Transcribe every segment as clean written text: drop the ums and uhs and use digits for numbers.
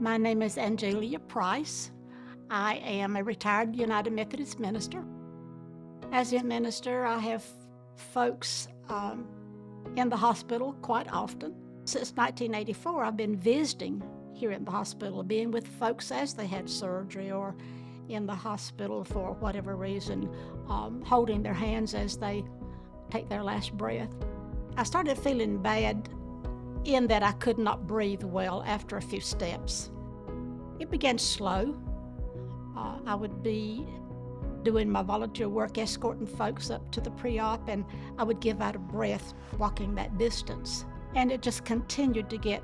My name is Angelia Price. I am a retired United Methodist minister. As a minister, I have folks in the hospital quite often. Since 1984, I've been visiting here in the hospital, being with folks as they had surgery or in the hospital for whatever reason, holding their hands as they take their last breath. I started feeling bad in that I could not breathe well after a few steps. It began slow. I would be doing my volunteer work, escorting folks up to the pre-op, and I would give out a breath walking that distance. And it just continued to get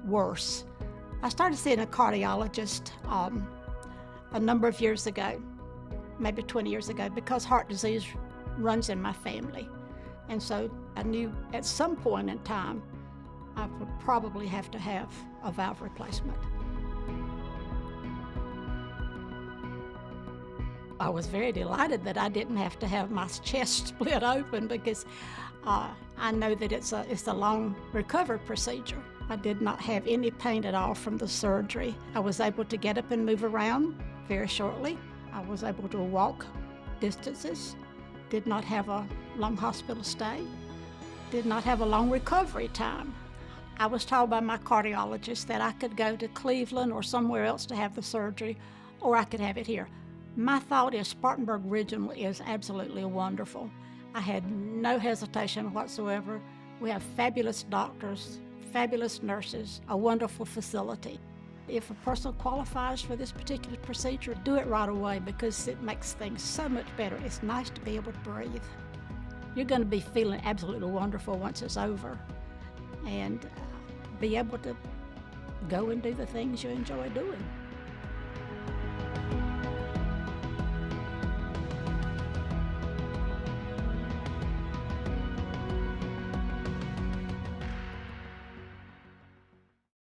worse. I started seeing a cardiologist a number of years ago, maybe 20 years ago, because heart disease runs in my family. And so I knew at some point in time I would probably have to have a valve replacement. I was very delighted that I didn't have to have my chest split open because I know that it's a long recovery procedure. I did not have any pain at all from the surgery. I was able to get up and move around very shortly. I was able to walk distances, did not have a long hospital stay, did not have a long recovery time. I was told by my cardiologist that I could go to Cleveland or somewhere else to have the surgery, or I could have it here. My thought is Spartanburg Regional is absolutely wonderful. I had no hesitation whatsoever. We have fabulous doctors, fabulous nurses, a wonderful facility. If a person qualifies for this particular procedure, do it right away because it makes things so much better. It's nice to be able to breathe. You're going to be feeling absolutely wonderful once it's over and be able to go and do the things you enjoy doing.